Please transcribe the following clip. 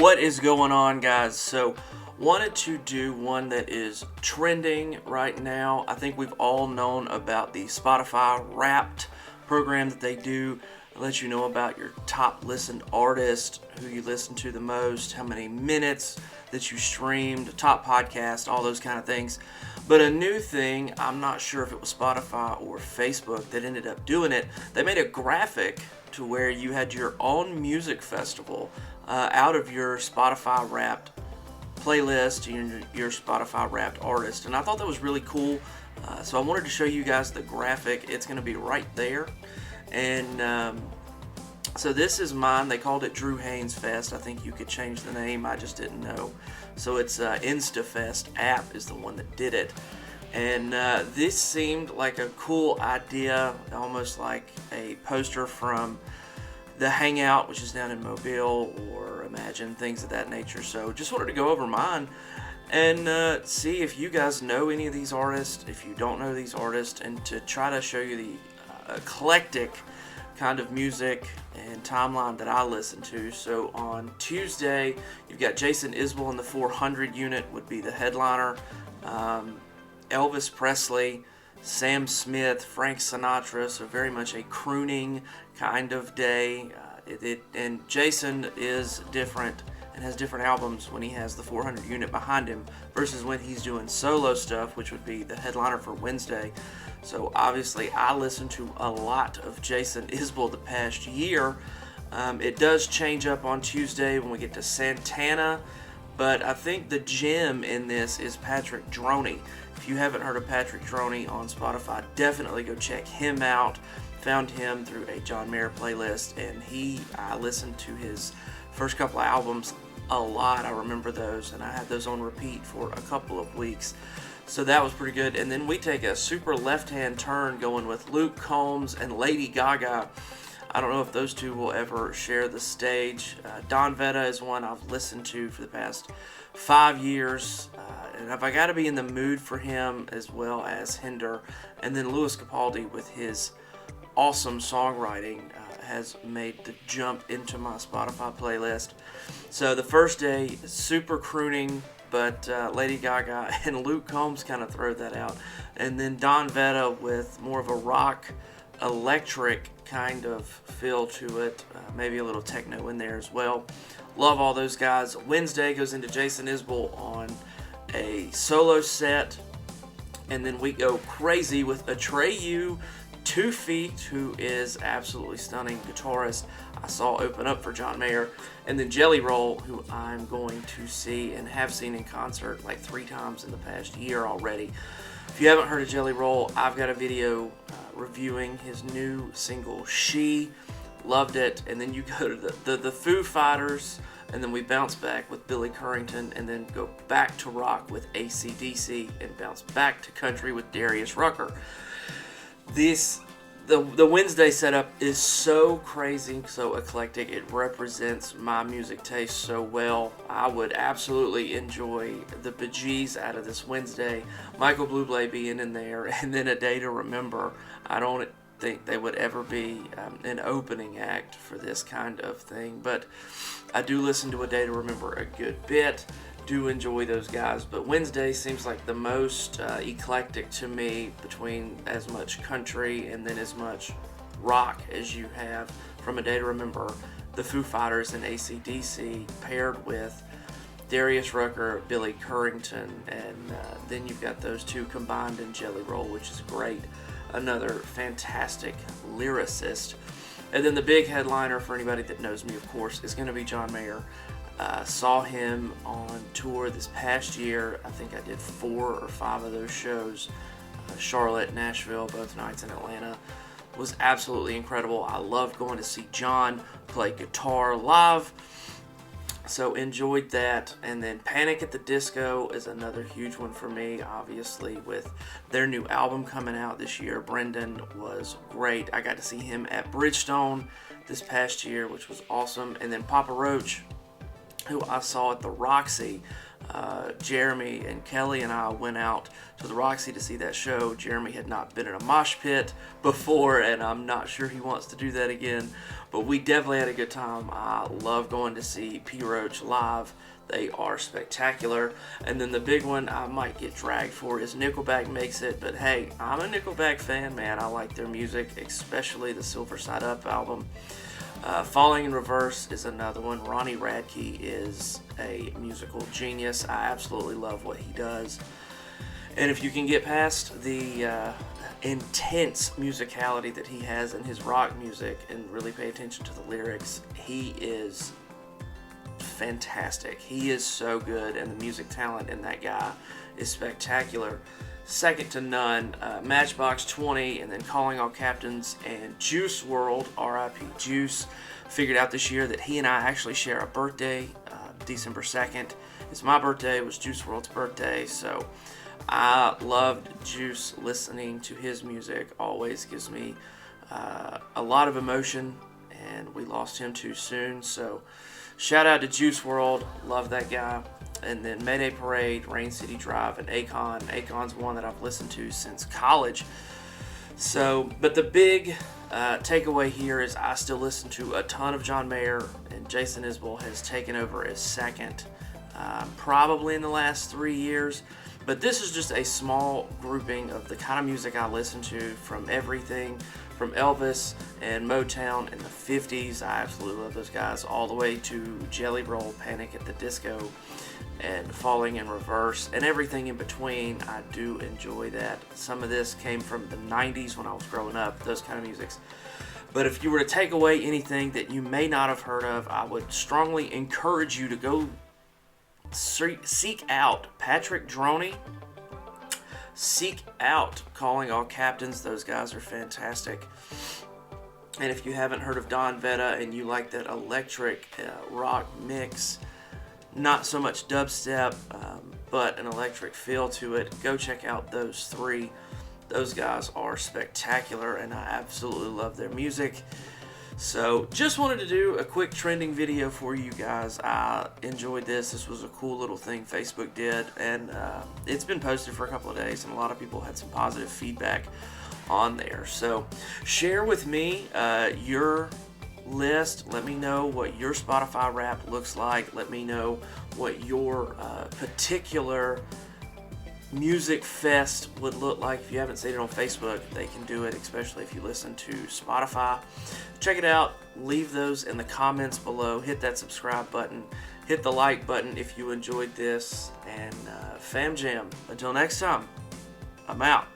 What is going on, guys? So, wanted to do one that is trending right now. I think we've all known about the Spotify Wrapped program that they do. It lets you know about your top listened artist, who you listen to the most, how many minutes that you streamed, top podcast, all those kind of things. But a new thing, I'm not sure if it was Spotify or Facebook that ended up doing it. They made a graphic to where you had your own music festival out of your Spotify Wrapped playlist, your Spotify Wrapped artist, and I thought that was really cool. So I wanted to show you guys the graphic. It's going to be right there, and so this is mine. They called it Drew Haynes Fest. I think you could change the name. I just didn't know. So it's InstaFest app is the one that did it, and this seemed like a cool idea, almost like a poster from the Hangout, which is down in Mobile, or Imagine, things of that nature. So just wanted to go over mine and see if you guys know any of these artists, if you don't know these artists, and to try to show you the eclectic kind of music and timeline that I listen to. So on Tuesday, you've got Jason Isbell in the 400 unit would be the headliner. Elvis Presley, Sam Smith, Frank Sinatra, so very much a crooning kind of day. And Jason is different and has different albums when he has the 400 unit behind him versus when he's doing solo stuff, which would be the headliner for Wednesday. So obviously I listened to a lot of Jason Isbell the past year. It does change up on Tuesday when we get to Santana, but I think the gem in this is Patrick Droney. If you haven't heard of Patrick Droney on Spotify, definitely go check him out. Found him through a John Mayer playlist, and I listened to his first couple of albums a lot. I remember those, and I had those on repeat for a couple of weeks. So that was pretty good. And then we take a super left-hand turn going with Luke Combs and Lady Gaga. I don't know if those two will ever share the stage. Don Vetta is one I've listened to for the past 5 years. And if I got to be in the mood for him, as well as Hinder. And then Louis Capaldi with his awesome songwriting has made the jump into my Spotify playlist. So the first day, super crooning, but Lady Gaga and Luke Combs kind of throw that out. And then Don Vetta with more of a rock, electric kind of feel to it, maybe a little techno in there as well. Love all those guys. Wednesday goes into Jason Isbell on a solo set, and then we go crazy with Atreyu 2 Feet, who is absolutely stunning guitarist. I saw open up for John Mayer, and then Jelly Roll, who I'm going to see and have seen in concert like 3 times in the past year already. If you haven't heard of Jelly Roll, I've got a video reviewing his new single She. Loved it. And then you go to the Foo Fighters, and then we bounce back with Billy Currington, and then go back to rock with AC/DC, and bounce back to country with Darius Rucker. The Wednesday setup is so crazy, so eclectic. It represents my music taste so well. I would absolutely enjoy the bejeez out of this Wednesday. Michael Bublé being in there, and then A Day to Remember. I don't think they would ever be an opening act for this kind of thing, but I do listen to A Day to Remember a good bit. Do enjoy those guys, but Wednesday seems like the most eclectic to me, between as much country and then as much rock as you have from A Day to Remember, the Foo Fighters and AC/DC, paired with Darius Rucker, Billy Currington, and then you've got those two combined in Jelly Roll, which is great. Another fantastic lyricist. And then the big headliner, for anybody that knows me, of course, is going to be John Mayer. Saw him on tour this past year. I think I did 4 or 5 of those shows. Charlotte, Nashville, both nights in Atlanta. Was absolutely incredible. I love going to see John play guitar live. So enjoyed that. And then Panic at the Disco is another huge one for me, obviously, with their new album coming out this year. Brendan was great. I got to see him at Bridgestone this past year, which was awesome. And then Papa Roach, who I saw at the Roxy Jeremy and Kelly and I went out to the Roxy to see that show. Jeremy had not been in a mosh pit before, and I'm not sure he wants to do that again, but we definitely had a good time. I love going to see P. Roach live. They are spectacular. And then the big one I might get dragged for is Nickelback Makes It, but hey, I'm a Nickelback fan, man. I like their music, especially the Silver Side Up album. Falling in Reverse is another one. Ronnie Radke is a musical genius. I absolutely love what he does. And if you can get past the intense musicality that he has in his rock music and really pay attention to the lyrics, he is fantastic. He is so good, and the music talent in that guy is spectacular. Second to none. Matchbox 20, and then Calling All Captains, and Juice WRLD, R.I.P. Juice. Figured out this year that he and I actually share a birthday, December 2nd. It's my birthday, it was Juice WRLD's birthday, so I loved Juice. Listening to his music always gives me a lot of emotion, and we lost him too soon, so shout out to Juice WRLD, love that guy. And then Mayday Parade, Rain City Drive, and Akon. Akon's one that I've listened to since college. So, but the big takeaway here is I still listen to a ton of John Mayer, and Jason Isbell has taken over as second, probably in the last 3 years. But this is just a small grouping of the kind of music I listen to, from everything from Elvis and Motown in the 50s. I absolutely love those guys, all the way to Jelly Roll, Panic at the Disco, and Falling in Reverse, and everything in between. I do enjoy that. Some of this came from the 90s when I was growing up, those kind of musics. But if you were to take away anything that you may not have heard of, I would strongly encourage you to go seek out Patrick Droney. Seek out Calling All Captains. Those guys are fantastic. And if you haven't heard of Don Vetta and you like that electric rock mix, not so much dubstep, but an electric feel to it, go check out those three. Those guys are spectacular, and I absolutely love their music. So just wanted to do a quick trending video for you guys. I enjoyed this. This was a cool little thing Facebook did, and it's been posted for a couple of days, and a lot of people had some positive feedback on there. So share with me your list. Let me know what your Spotify Wrapped looks like. Let me know what your particular music fest would look like. If you haven't seen it on Facebook, they can do it, especially if you listen to Spotify. Check it out. Leave those in the comments below. Hit that subscribe button. Hit the like button if you enjoyed this. And Fam Jam. Until next time, I'm out.